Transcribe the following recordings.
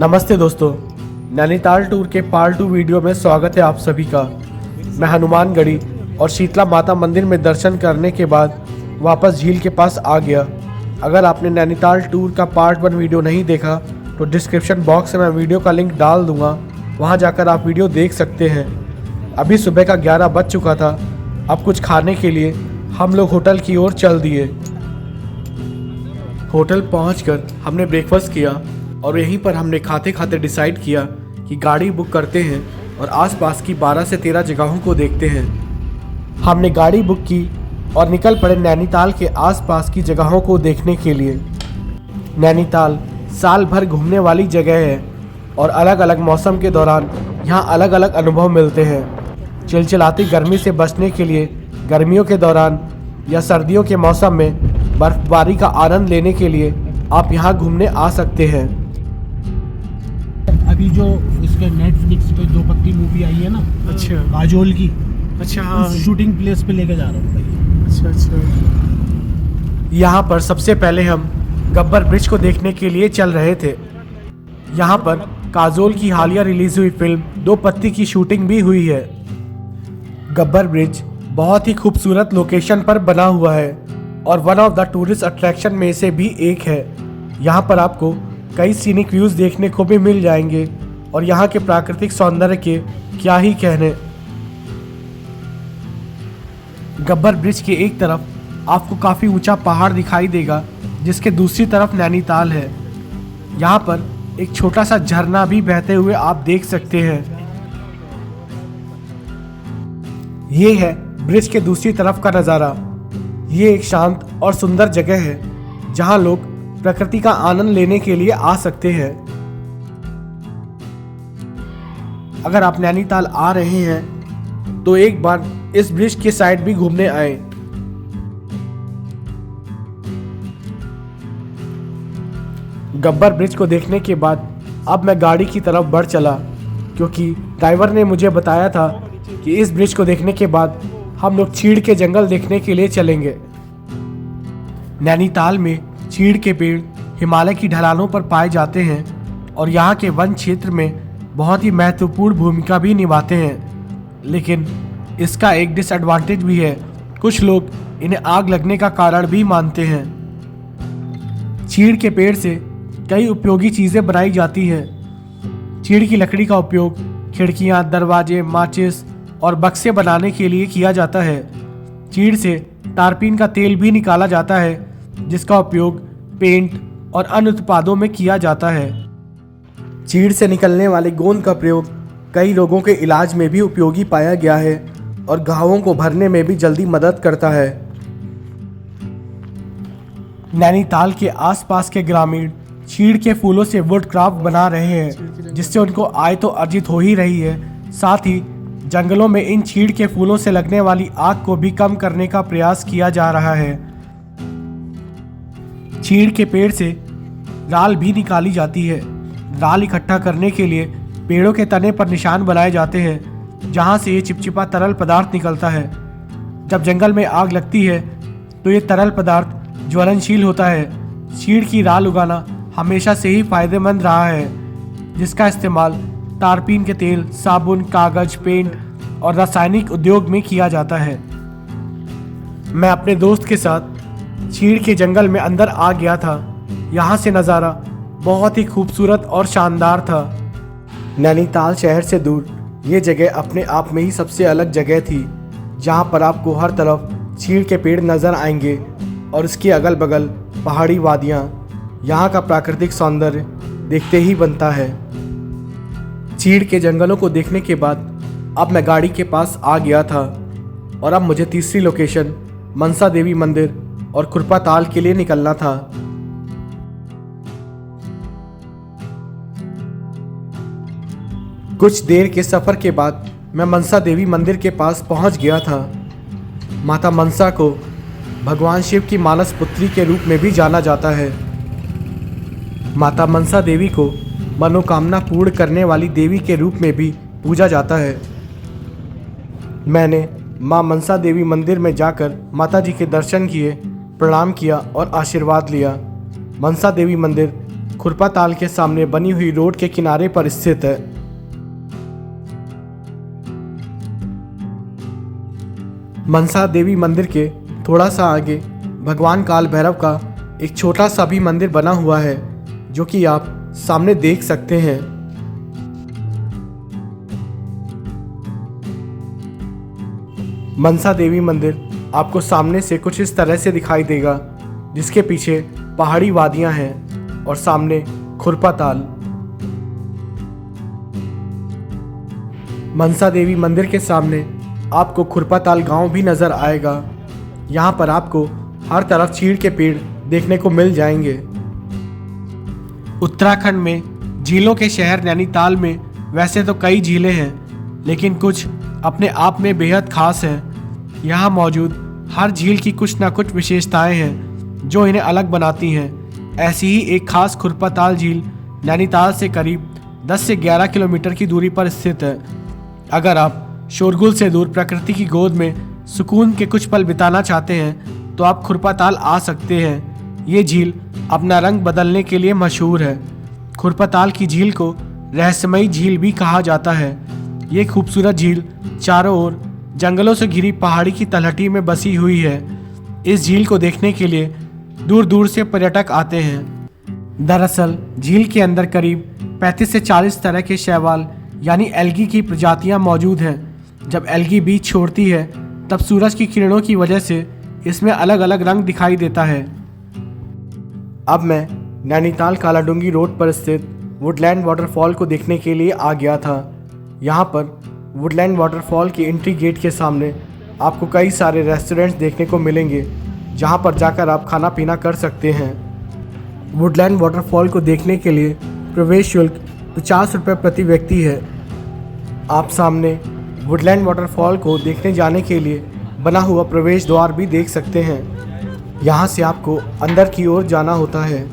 नमस्ते दोस्तों, नैनीताल टूर के पार्ट 2 वीडियो में स्वागत है आप सभी का। मैं हनुमानगढ़ी और शीतला माता मंदिर में दर्शन करने के बाद वापस झील के पास आ गया। अगर आपने नैनीताल टूर का पार्ट 1 वीडियो नहीं देखा तो डिस्क्रिप्शन बॉक्स में मैं वीडियो का लिंक डाल दूंगा, वहां जाकर आप वीडियो देख सकते हैं। अभी सुबह का 11 बज चुका था। अब कुछ खाने के लिए हम लोग होटल की ओर चल दिए। होटल पहुंचकर हमने ब्रेकफास्ट किया और यहीं पर हमने खाते खाते डिसाइड किया कि गाड़ी बुक करते हैं और आसपास की 12 से 13 जगहों को देखते हैं। हमने गाड़ी बुक की और निकल पड़े नैनीताल के आसपास की जगहों को देखने के लिए। नैनीताल साल भर घूमने वाली जगह है और अलग अलग मौसम के दौरान यहाँ अलग अलग अनुभव मिलते हैं। चिलचिलाती गर्मी से बचने के लिए गर्मियों के दौरान या सर्दियों के मौसम में बर्फबारी का आनंद लेने के लिए आप यहाँ घूमने आ सकते हैं। अभी जो इसके नेटफ्लिक्स पे 2 पत्ती मूवी आई है ना, अच्छा काजोल की, अच्छा हाँ, उस शूटिंग प्लेस पे लेके जा रहा हूँ भाई। अच्छा। यहाँ पर सबसे पहले हम गब्बर ब्रिज को देखने के लिए चल रहे थे। यहाँ पर काजोल की हालिया रिलीज हुई फिल्म 2 पत्ती की शूटिंग भी हुई है। गब्बर ब्रिज बहुत ही खूबसूरत लोकेशन पर बना हुआ है और one of the tourist attraction में से भी एक है। यहाँ पर आपको कई सीनिक व्यूज़ देखने को भी मिल जाएंगे और यहाँ के प्राकृतिक सौंदर्य के क्या ही कहने। गब्बर ब्रिज के एक तरफ आपको काफ़ी ऊंचा पहाड़ दिखाई देगा, जिसके दूसरी तरफ नैनीताल है। यहाँ पर एक छोटा सा झरना भी बहते हुए आप देख सकते हैं। ये है ब्रिज के दूसरी तरफ का नज़ारा। ये एक शांत और सुंदर जगह है जहाँ लोग प्रकृति का आनंद लेने के लिए आ सकते हैं। अगर आप नैनीताल आ रहे हैं तो एक बार इस ब्रिज के साइड भी घूमने आए। गब्बर ब्रिज को देखने के बाद अब मैं गाड़ी की तरफ बढ़ चला, क्योंकि ड्राइवर ने मुझे बताया था कि इस ब्रिज को देखने के बाद हम लोग चीड़ के जंगल देखने के लिए चलेंगे। नैनीताल में चीड़ के पेड़ हिमालय की ढलानों पर पाए जाते हैं और यहाँ के वन क्षेत्र में बहुत ही महत्वपूर्ण भूमिका भी निभाते हैं, लेकिन इसका एक डिसएडवांटेज भी है। कुछ लोग इन्हें आग लगने का कारण भी मानते हैं। चीड़ के पेड़ से कई उपयोगी चीज़ें बनाई जाती हैं। चीड़ की लकड़ी का उपयोग खिड़कियाँ, दरवाजे, माचिस और बक्से बनाने के लिए किया जाता है। चीड़ से टारपीन का तेल भी निकाला जाता है, जिसका उपयोग पेंट और अन्य उत्पादों में किया जाता है। चीड़ से निकलने वाले गोंद का प्रयोग कई रोगों के इलाज में भी उपयोगी पाया गया है और घावों को भरने में भी जल्दी मदद करता है। नैनीताल के आसपास के ग्रामीण चीड़ के फूलों से वुड क्राफ्ट बना रहे हैं, जिससे उनको आय तो अर्जित हो ही रही है, साथ ही जंगलों में इन चीड़ के फूलों से लगने वाली आग को भी कम करने का प्रयास किया जा रहा है। चीड़ के पेड़ से राल भी निकाली जाती है। राल इकट्ठा करने के लिए पेड़ों के तने पर निशान बनाए जाते हैं, जहां से ये चिपचिपा तरल पदार्थ निकलता है। जब जंगल में आग लगती है तो ये तरल पदार्थ ज्वलनशील होता है। चीड़ की राल उगाना हमेशा से ही फायदेमंद रहा है, जिसका इस्तेमाल टारपीन के तेल, साबुन, कागज, पेंट और रासायनिक उद्योग में किया जाता है। मैं अपने दोस्त के साथ चीड़ के जंगल में अंदर आ गया था। यहाँ से नज़ारा बहुत ही खूबसूरत और शानदार था। नैनीताल शहर से दूर ये जगह अपने आप में ही सबसे अलग जगह थी, जहाँ पर आपको हर तरफ चीड़ के पेड़ नज़र आएंगे और इसके अगल बगल पहाड़ी वादियाँ। यहाँ का प्राकृतिक सौंदर्य देखते ही बनता है। चीड़ के जंगलों को देखने के बाद अब मैं गाड़ी के पास आ गया था और अब मुझे तीसरी लोकेशन मनसा देवी मंदिर और खुरपा ताल के लिए निकलना था। कुछ देर के सफर के बाद मैं मनसा देवी मंदिर के पास पहुंच गया था। माता मनसा को भगवान शिव की मानस पुत्री के रूप में भी जाना जाता है। माता मनसा देवी को मनोकामना पूर्ण करने वाली देवी के रूप में भी पूजा जाता है। मैंने मां मनसा देवी मंदिर में जाकर माता जी के दर्शन किए, प्रणाम किया और आशीर्वाद लिया। मनसा देवी मंदिर खुरपा ताल के सामने बनी हुई रोड के किनारे पर स्थित है। मनसा देवी मंदिर के थोड़ा सा आगे भगवान काल भैरव का एक छोटा सा भी मंदिर बना हुआ है, जो कि आप सामने देख सकते हैं। मनसा देवी मंदिर आपको सामने से कुछ इस तरह से दिखाई देगा, जिसके पीछे पहाड़ी वादियां हैं और सामने खुरपा ताल। मनसा देवी मंदिर के सामने आपको खुरपा ताल गांव भी नजर आएगा। यहाँ पर आपको हर तरफ चीड़ के पेड़ देखने को मिल जाएंगे। उत्तराखंड में झीलों के शहर नैनीताल में वैसे तो कई झीलें हैं, लेकिन कुछ अपने आप में बेहद खास हैं। यहाँ मौजूद हर झील की कुछ न कुछ विशेषताएं हैं जो इन्हें अलग बनाती हैं। ऐसी ही एक खास खुरपा ताल झील नैनीताल से करीब 10 से 11 किलोमीटर की दूरी पर स्थित है। अगर आप शोरगुल से दूर प्रकृति की गोद में सुकून के कुछ पल बिताना चाहते हैं तो आप खुरपा ताल आ सकते हैं। ये झील अपना रंग बदलने के लिए मशहूर है। खुरपा ताल की झील को रहस्यमयी झील भी कहा जाता है। ये खूबसूरत झील चारों ओर जंगलों से घिरी पहाड़ी की तलहटी में बसी हुई है। इस झील को देखने के लिए दूर दूर से पर्यटक आते हैं। दरअसल झील के अंदर करीब 35 से 40 तरह के शैवाल यानी एल्गी की प्रजातियां मौजूद हैं। जब एल्गी बीज छोड़ती है तब सूरज की किरणों की वजह से इसमें अलग अलग रंग दिखाई देता है। अब मैं नैनीताल कालाडूंगी रोड पर स्थित वुडलैंड वाटरफॉल को देखने के लिए आ गया था। यहाँ पर वुडलैंड वाटरफॉल के एंट्री गेट के सामने आपको कई सारे रेस्टोरेंट्स देखने को मिलेंगे, जहाँ पर जाकर आप खाना पीना कर सकते हैं। वुडलैंड वाटरफॉल को देखने के लिए प्रवेश शुल्क 50 रुपये प्रति व्यक्ति है। आप सामने वुडलैंड वाटरफॉल को देखने जाने के लिए बना हुआ प्रवेश द्वार भी देख सकते हैं। यहाँ से आपको अंदर की ओर जाना होता है।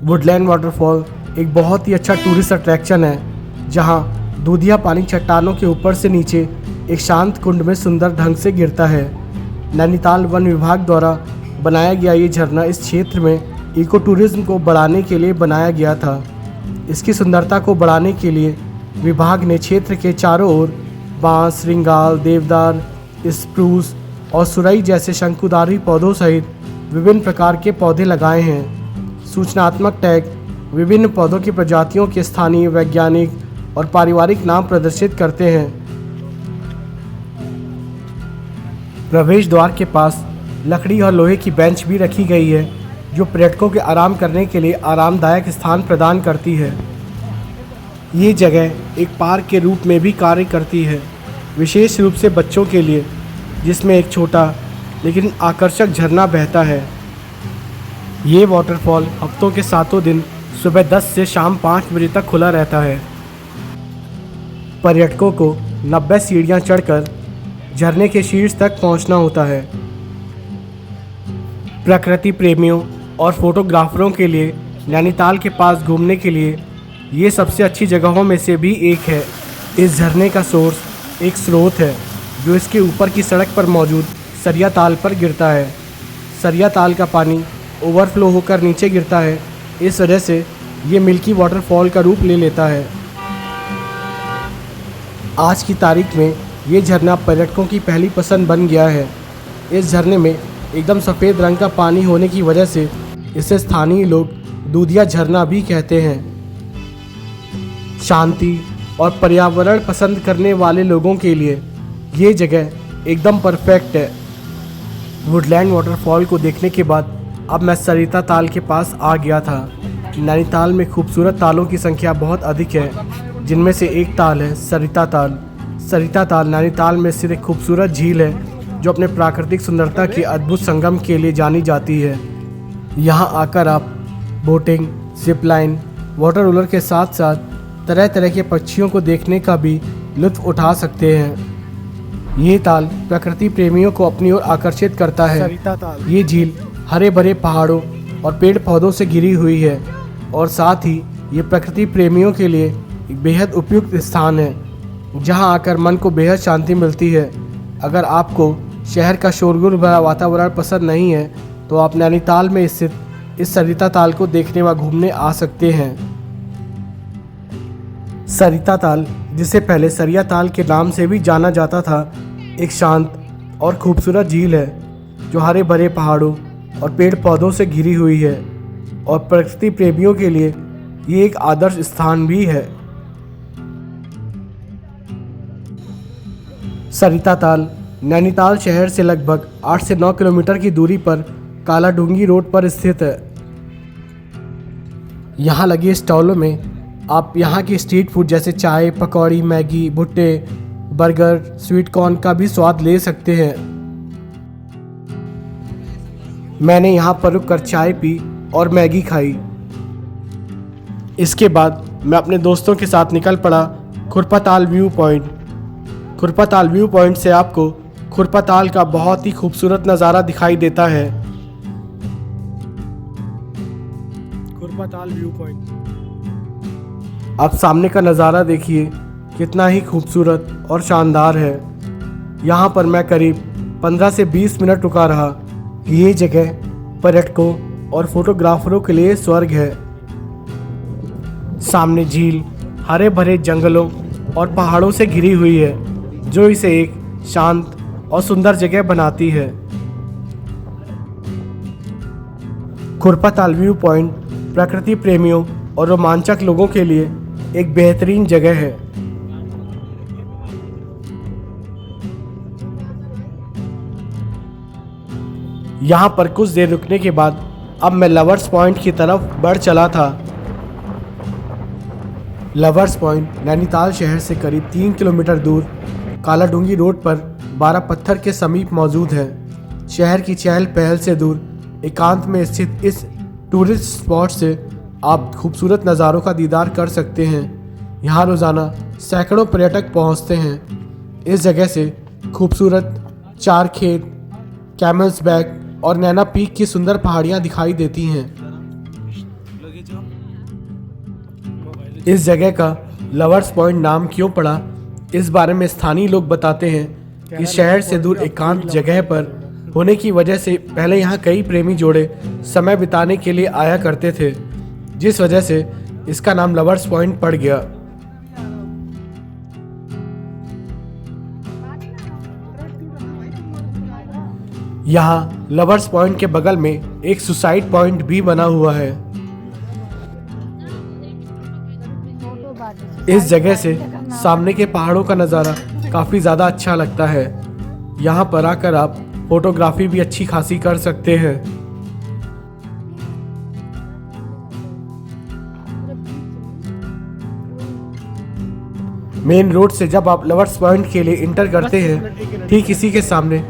वुडलैंड वाटरफॉल एक बहुत ही अच्छा टूरिस्ट अट्रैक्शन है, जहाँ दूधिया पानी चट्टानों के ऊपर से नीचे एक शांत कुंड में सुंदर ढंग से गिरता है। नैनीताल वन विभाग द्वारा बनाया गया ये झरना इस क्षेत्र में इको टूरिज्म को बढ़ाने के लिए बनाया गया था। इसकी सुंदरता को बढ़ाने के लिए विभाग ने क्षेत्र के चारों ओर बांस, रिंगाल, देवदार, स्प्रूस और सुरई जैसे शंकुधारी पौधों सहित विभिन्न प्रकार के पौधे लगाए हैं। सूचनात्मक टैग विभिन्न पौधों की प्रजातियों के स्थानीय, वैज्ञानिक और पारिवारिक नाम प्रदर्शित करते हैं। प्रवेश द्वार के पास लकड़ी और लोहे की बेंच भी रखी गई है, जो पर्यटकों के आराम करने के लिए आरामदायक स्थान प्रदान करती है। ये जगह एक पार्क के रूप में भी कार्य करती है, विशेष रूप से बच्चों के लिए, जिसमें एक छोटा लेकिन आकर्षक झरना बहता है। ये वाटरफॉल हफ्तों के 7 दिन सुबह 10 से शाम 5 बजे तक खुला रहता है। पर्यटकों को 90 सीढ़ियाँ चढ़कर झरने के शीर्ष तक पहुँचना होता है। प्रकृति प्रेमियों और फोटोग्राफरों के लिए नैनीताल के पास घूमने के लिए ये सबसे अच्छी जगहों में से भी एक है। इस झरने का सोर्स एक स्रोत है जो इसके ऊपर की सड़क पर मौजूद सरिया ताल पर गिरता है। सरिया ताल का पानी ओवरफ्लो होकर नीचे गिरता है, इस वजह से ये मिल्की वाटरफॉल का रूप ले लेता है। आज की तारीख में ये झरना पर्यटकों की पहली पसंद बन गया है। इस झरने में एकदम सफ़ेद रंग का पानी होने की वजह से इसे स्थानीय लोग दूधिया झरना भी कहते हैं। शांति और पर्यावरण पसंद करने वाले लोगों के लिए ये जगह एकदम परफेक्ट है। वुडलैंड वाटरफॉल को देखने के बाद अब मैं सरिता ताल के पास आ गया था। नैनीताल में खूबसूरत तालों की संख्या बहुत अधिक है, जिनमें से एक ताल है सरिता ताल। सरिता ताल नैनीताल में स्थित एक खूबसूरत झील है जो अपने प्राकृतिक सुंदरता के अद्भुत संगम के लिए जानी जाती है। यहाँ आकर आप boating, zip line, water roller के साथ साथ तरह तरह के पक्षियों को देखने का भी लुत्फ उठा सकते हैं। ये ताल प्रकृति प्रेमियों को अपनी ओर आकर्षित करता है। ये झील हरे भरे पहाड़ों और पेड़ पौधों से घिरी हुई है और साथ ही ये प्रकृति प्रेमियों के लिए एक बेहद उपयुक्त स्थान है, जहां आकर मन को बेहद शांति मिलती है। अगर आपको शहर का शोरगुल भरा वातावरण पसंद नहीं है तो आप नैनीताल में स्थित इस सरिता ताल को देखने व घूमने आ सकते हैं। सरिता ताल, जिसे पहले सरिया ताल के नाम से भी जाना जाता था, एक शांत और खूबसूरत झील है जो हरे भरे पहाड़ों और पेड़ पौधों से घिरी हुई है और प्रकृति प्रेमियों के लिए ये एक आदर्श स्थान भी है। सरिता ताल नैनीताल शहर से लगभग 8 से 9 किलोमीटर की दूरी पर कालाडूंगी रोड पर स्थित है। यहाँ लगे स्टॉलों में आप यहाँ की स्ट्रीट फूड जैसे चाय, पकौड़ी, मैगी, भुट्टे, बर्गर, स्वीट कॉर्न का भी स्वाद ले सकते हैं। मैंने यहाँ पर रुककर चाय पी और मैगी खाई। इसके बाद मैं अपने दोस्तों के साथ निकल पड़ा Khurpatal view point. Khurpatal view point से आपको खुरपाताल का बहुत ही खूबसूरत नज़ारा दिखाई देता है। खुरपाताल व्यू पॉइंट, आप सामने का नज़ारा देखिए कितना ही खूबसूरत और शानदार है। यहाँ पर मैं करीब 15 से 20 मिनट रुका रहा। ये जगह पर्यटकों और फोटोग्राफरों के लिए स्वर्ग है। सामने झील हरे भरे जंगलों और पहाड़ों से घिरी हुई है जो इसे एक शांत और सुंदर जगह बनाती है। खुरपाताल व्यू पॉइंट प्रकृति प्रेमियों और रोमांचक लोगों के लिए एक बेहतरीन जगह है। यहाँ पर कुछ देर रुकने के बाद अब मैं लवर्स पॉइंट की तरफ बढ़ चला था। लवर्स पॉइंट नैनीताल शहर से करीब 3 किलोमीटर दूर कालाडूंगी रोड पर 12 पत्थर के समीप मौजूद है। शहर की चहल पहल से दूर एकांत में स्थित इस टूरिस्ट स्पॉट से आप खूबसूरत नज़ारों का दीदार कर सकते हैं। यहाँ रोज़ाना सैकड़ों पर्यटक पहुँचते हैं। इस जगह से खूबसूरत चार खेत, कैमल्स बैक और नैना पीक की सुंदर पहाड़ियाँ दिखाई देती हैं। इस जगह का लवर्स पॉइंट नाम क्यों पड़ा, इस बारे में स्थानीय लोग बताते हैं कि शहर से दूर एकांत जगह पर होने की वजह से पहले यहाँ कई प्रेमी जोड़े समय बिताने के लिए आया करते थे, जिस वजह से इसका नाम लवर्स पॉइंट पड़ गया। यहाँ लवर्स पॉइंट के बगल में एक सुसाइड पॉइंट भी बना हुआ है। इस जगह से सामने के पहाड़ों का नज़ारा काफ़ी ज़्यादा अच्छा लगता है। यहाँ पर आकर आप फोटोग्राफी भी अच्छी खासी कर सकते हैं। मेन रोड से जब आप लवर्स पॉइंट के लिए इंटर करते हैं, ठीक इसी के सामने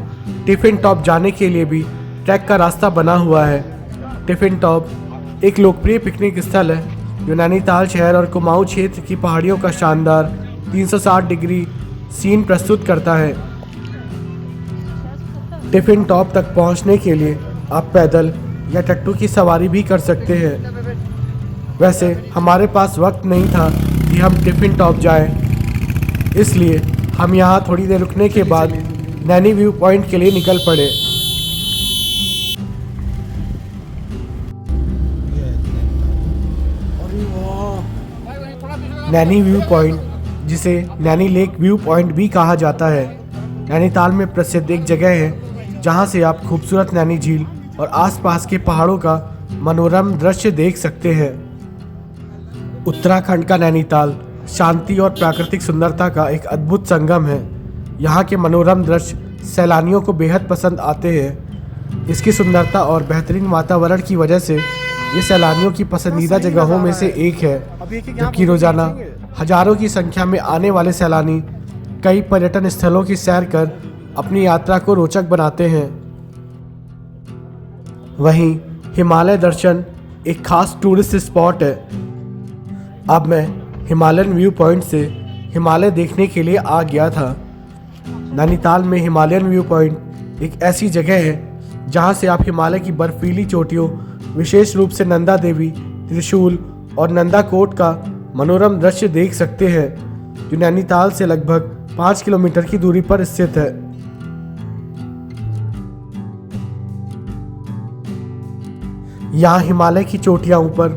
टिफिन टॉप जाने के लिए भी ट्रैक का रास्ता बना हुआ है। टिफिन टॉप एक लोकप्रिय पिकनिक स्थल है जो नैनीताल शहर और कुमाऊं क्षेत्र की पहाड़ियों का शानदार 360 डिग्री सीन प्रस्तुत करता है। टिफिन टॉप तक पहुंचने के लिए आप पैदल या टट्टू की सवारी भी कर सकते हैं। वैसे हमारे पास वक्त नहीं था कि हम टिफिन टॉप जाएं, इसलिए हम यहाँ थोड़ी देर रुकने के बाद नैनी व्यू पॉइंट के लिए निकल पड़े। नैनी व्यू पॉइंट, जिसे नैनी लेक व्यू पॉइंट भी कहा जाता है, नैनीताल में प्रसिद्ध एक जगह है जहां से आप खूबसूरत नैनी झील और आसपास के पहाड़ों का मनोरम दृश्य देख सकते हैं। उत्तराखंड का नैनीताल शांति और प्राकृतिक सुंदरता का एक अद्भुत संगम है। यहाँ के मनोरम दृश्य सैलानियों को बेहद पसंद आते हैं। इसकी सुंदरता और बेहतरीन वातावरण की वजह से ये सैलानियों की पसंदीदा जगहों में से एक है, जबकि रोजाना हजारों की संख्या में आने वाले सैलानी कई पर्यटन स्थलों की सैर कर अपनी यात्रा को रोचक बनाते हैं। वहीं हिमालय दर्शन एक खास टूरिस्ट स्पॉट है। अब मैं हिमालयन व्यू पॉइंट से हिमालय देखने के लिए आ गया था। नैनीताल में हिमालयन व्यू पॉइंट एक ऐसी जगह है जहां से आप हिमालय की बर्फीली चोटियों, विशेष रूप से नंदा देवी, त्रिशूल और नंदा कोट का मनोरम दृश्य देख सकते हैं, जो नैनीताल से लगभग 5 किलोमीटर की दूरी पर स्थित है। यहाँ हिमालय की चोटियाँ ऊपर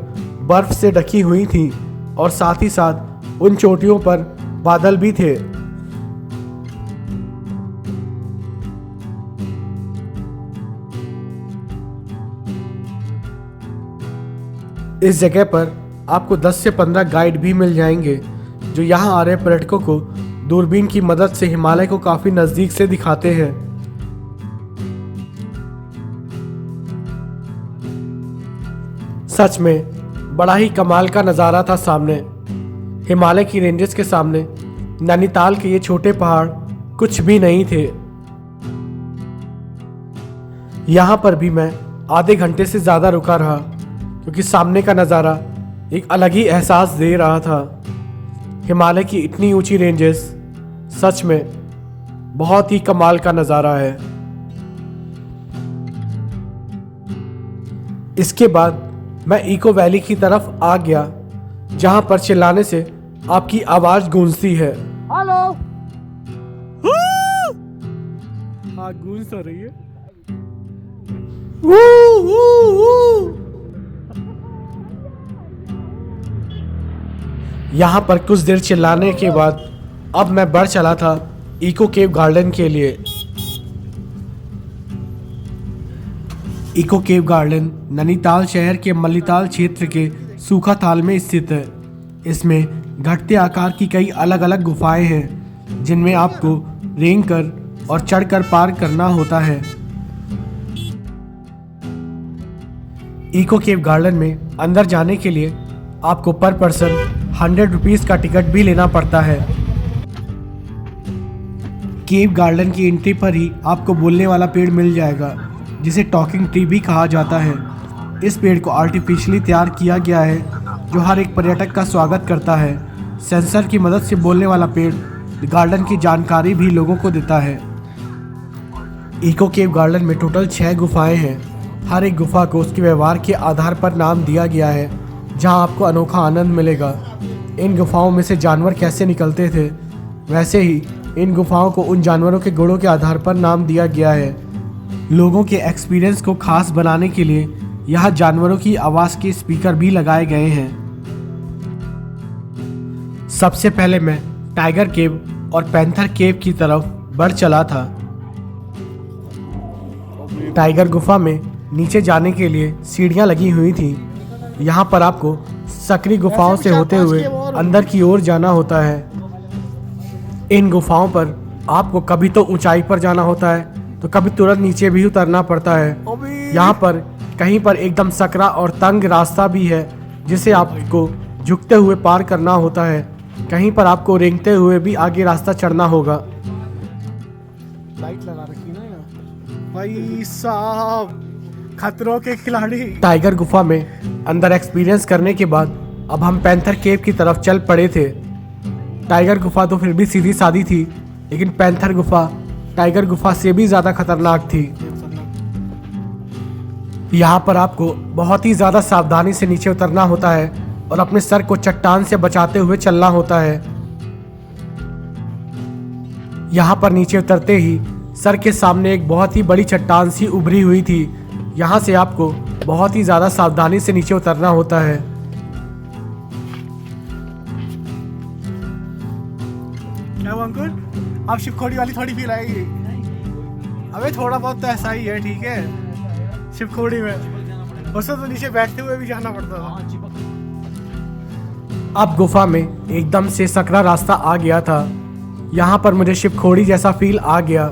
बर्फ से ढकी हुई थीं और साथ ही साथ उन चोटियों पर बादल भी थे। इस जगह पर आपको 10 से 15 गाइड भी मिल जाएंगे जो यहाँ आ रहे पर्यटकों को दूरबीन की मदद से हिमालय को काफी नजदीक से दिखाते हैं। सच में बड़ा ही कमाल का नज़ारा था सामने। हिमालय की रेंजेस के सामने नैनीताल के ये छोटे पहाड़ कुछ भी नहीं थे। यहाँ पर भी मैं आधे घंटे से ज़्यादा रुका रहा क्योंकि सामने का नज़ारा एक अलग ही एहसास दे रहा था। हिमालय की इतनी ऊंची रेंजेस सच में बहुत ही कमाल का नज़ारा है। इसके बाद मैं इको वैली की तरफ आ गया जहां पर चिल्लाने से आपकी आवाज गूंजती है। हेलो। हाँ, गूंज तो रही है। वू, वू, वू। यहाँ पर कुछ देर चिल्लाने के बाद अब मैं बढ़ चला था इको केव गार्डन के लिए। इको केव गार्डन नैनीताल शहर के मल्लीताल क्षेत्र के सूखा ताल में स्थित है। इसमें घटते आकार की कई अलग अलग गुफाएं हैं जिनमें आपको रेंग कर और चढ़कर पार करना होता है। इको केव गार्डन में अंदर जाने के लिए आपको पर पर्सन 100 रुपीज़ का टिकट भी लेना पड़ता है। केव गार्डन की एंट्री पर ही आपको बोलने वाला पेड़ मिल जाएगा जिसे टॉकिंग ट्री भी कहा जाता है। इस पेड़ को आर्टिफिशियली तैयार किया गया है जो हर एक पर्यटक का स्वागत करता है। सेंसर की मदद से बोलने वाला पेड़ गार्डन की जानकारी भी लोगों को देता है। इको केव गार्डन में टोटल 6 गुफाएं हैं। हर एक गुफा को उसके व्यवहार के आधार पर नाम दिया गया है जहां आपको अनोखा आनंद मिलेगा। इन गुफाओं में से जानवर कैसे निकलते थे वैसे ही इन गुफाओं को उन जानवरों के गुणों के आधार पर नाम दिया गया है। लोगों के एक्सपीरियंस को खास बनाने के लिए यहाँ जानवरों की आवाज़ के स्पीकर भी लगाए गए हैं। सबसे पहले मैं टाइगर केव और पैंथर केव की तरफ बढ़ चला था। टाइगर गुफा में नीचे जाने के लिए सीढ़ियाँ लगी हुई थी। यहाँ पर आपको सकरी गुफाओं से होते हुए अंदर की ओर जाना होता है। इन गुफाओं पर आपको कभी तो ऊंचाई पर जाना होता है तो कभी तुरंत नीचे भी उतरना पड़ता है। यहाँ पर कहीं पर एकदम सकरा और तंग रास्ता भी है जिसे आपको झुकते हुए पार करना होता है। कहीं पर आपको रेंगते हुए भी आगे रास्ता चढ़ना होगा। लाइट लगा रखी ना यार। भाई साहब, खतरों के खिलाड़ी। टाइगर गुफा में अंदर एक्सपीरियंस करने के बाद अब हम पैंथर केव की तरफ चल पड़े थे। टाइगर गुफा तो फिर भी सीधी सादी थी लेकिन पैंथर गुफा टाइगर गुफा से भी ज़्यादा खतरनाक थी। यहाँ पर आपको बहुत ही ज़्यादा सावधानी से नीचे उतरना होता है और अपने सर को चट्टान से बचाते हुए चलना होता है। यहाँ पर नीचे उतरते ही सर के सामने एक बहुत ही बड़ी चट्टान सी उभरी हुई थी। यहाँ से आपको बहुत ही ज़्यादा सावधानी से नीचे उतरना होता है। क्या हुआ अंकुर? आप शिवखोड़ी वाली थोड़ी फील आएगी। अबे थोड़ा बहुत तो ऐसा ही है, ठीक है। शिवखोड़ी में उससे तो नीचे बैठते हुए भी जाना पड़ता था। अब गुफा में एकदम से सकरा रास्ता आ गया था। यहाँ पर मुझे शिवखोड़ी जैसा फील आ गया।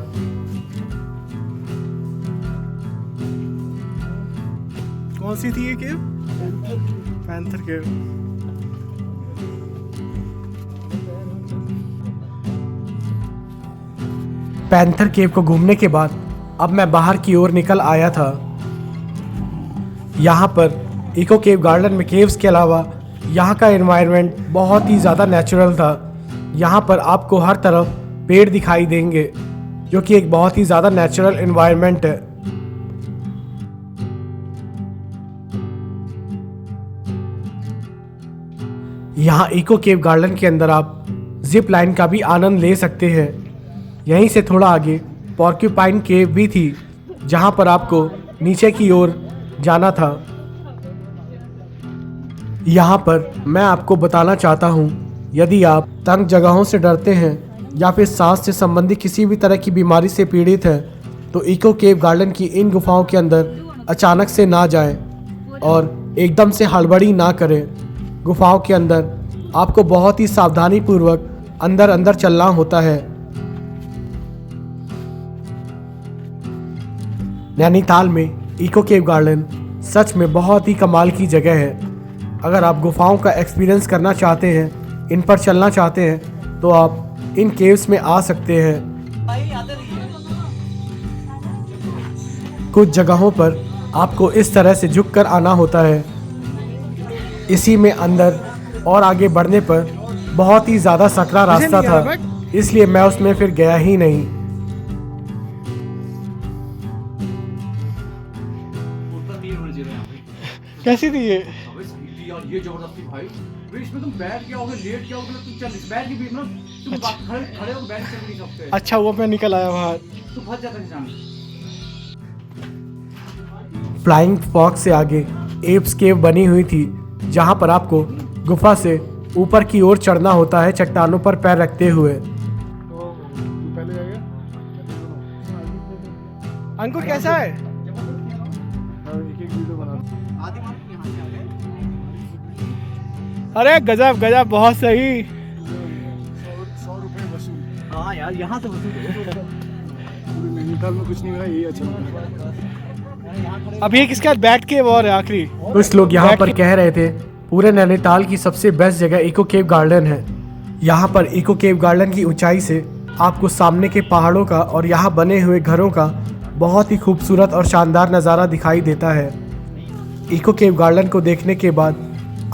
कौन सी थी ये केव? पैंथर केव। पैंथर केव को घूमने के बाद अब मैं बाहर की ओर निकल आया था। यहाँ पर इको केव गार्डन में केव्स के अलावा यहाँ का एनवायरनमेंट बहुत ही ज़्यादा नेचुरल था। यहाँ पर आपको हर तरफ पेड़ दिखाई देंगे जो कि एक बहुत ही ज़्यादा नेचुरल एनवायरनमेंट है। यहाँ इको केव गार्डन के अंदर आप जिप लाइन का भी आनंद ले सकते हैं। यहीं से थोड़ा आगे पॉर्क्यूपाइन केव भी थी जहाँ पर आपको नीचे की ओर जाना था। यहाँ पर मैं आपको बताना चाहता हूँ, यदि आप तंग जगहों से डरते हैं या फिर सांस से संबंधित किसी भी तरह की बीमारी से पीड़ित हैं, तो इको केव गार्डन की इन गुफाओं के अंदर अचानक से ना जाएं और एकदम से हड़बड़ी ना करें। गुफाओं के अंदर आपको बहुत ही सावधानी पूर्वक अंदर अंदर चलना होता है। नैनीताल में इको केव गार्डन सच में बहुत ही कमाल की जगह है। अगर आप गुफाओं का एक्सपीरियंस करना चाहते हैं, इन पर चलना चाहते हैं, तो आप इन केव्स में आ सकते हैं। कुछ जगहों पर आपको इस तरह से झुककर आना होता है। इसी में अंदर और आगे बढ़ने पर बहुत ही ज़्यादा सकरा रास्ता था, इसलिए मैं उसमें फिर गया ही नहीं। कैसी थी ये? ये जबरदस्ती भाई, इसमें तुम बैठ गया होगे, लेट गया होगे, तुम चल बैठ के भी मतलब तुम खड़े होकर बैठ चल नहीं सकते। अच्छा, वो मैं निकल आया बाहर। तू फंस जाता इंसान। फ्लाइंग फॉक्स से आगे एप्स केव बनी हुई थी, जहां पर आपको गुफा से ऊपर की ओर चढ़ना होता है चट्टानों पर पैर रखते हुए। अंकुर कैसा है? अरे गजब गजब, बहुत सही। 100 रुपए वसूल। हाँ यार, यहाँ से वसूल नैनीताल में कुछ नहीं मिला, यही अच्छा लगा। अब ये किसके साथ बैठ के और आखिरी कुछ लोग यहाँ पर कह रहे थे पूरे नैनीताल की सबसे बेस्ट जगह इको केव गार्डन है। यहाँ पर इको केव गार्डन की ऊंचाई से आपको सामने के पहाड़ों का और यहाँ बने हुए घरों का बहुत ही खूबसूरत और शानदार नज़ारा दिखाई देता है। इको केव गार्डन को देखने के बाद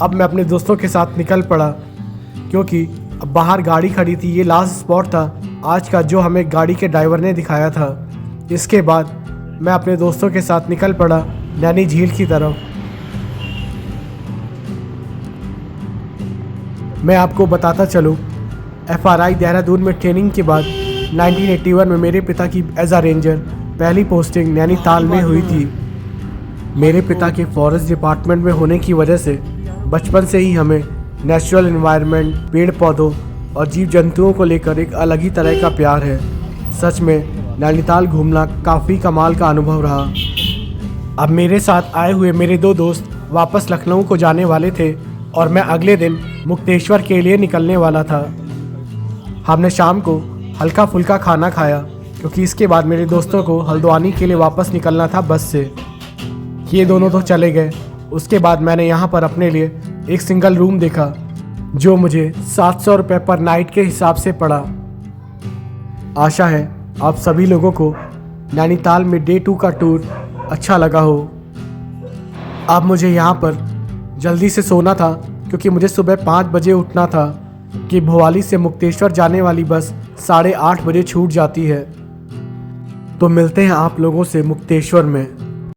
अब मैं अपने दोस्तों के साथ निकल पड़ा, क्योंकि अब बाहर गाड़ी खड़ी थी। ये लास्ट स्पॉट था आज का जो हमें गाड़ी के ड्राइवर ने दिखाया था। इसके बाद मैं अपने दोस्तों के साथ निकल पड़ा नैनी झील की तरफ। मैं आपको बताता चलूँ, FRI देहरादून में ट्रेनिंग के बाद 1981 में मेरे पिता की एज अ रेंजर पहली पोस्टिंग नैनीताल में हुई थी। मेरे पिता के फॉरेस्ट डिपार्टमेंट में होने की वजह से बचपन से ही हमें नेचुरल एनवायरनमेंट, पेड़ पौधों और जीव जंतुओं को लेकर एक अलग ही तरह का प्यार है। सच में नैनीताल घूमना काफ़ी कमाल का अनुभव रहा। अब मेरे साथ आए हुए मेरे दो दोस्त वापस लखनऊ को जाने वाले थे और मैं अगले दिन मुक्तेश्वर के लिए निकलने वाला था। हमने शाम को हल्का फुल्का खाना खाया, क्योंकि इसके बाद मेरे दोस्तों को हल्द्वानी के लिए वापस निकलना था बस से। ये दोनों तो चले गए। उसके बाद मैंने यहाँ पर अपने लिए एक सिंगल रूम देखा, जो मुझे 700 रुपये पर नाइट के हिसाब से पड़ा। आशा है आप सभी लोगों को नैनीताल में डे 2 का टूर अच्छा लगा हो। अब मुझे यहाँ पर जल्दी से सोना था, क्योंकि मुझे सुबह 5 बजे उठना था कि भोवाली से मुक्तेश्वर जाने वाली बस 8:30 बजे छूट जाती है। तो मिलते हैं आप लोगों से मुक्तेश्वर में।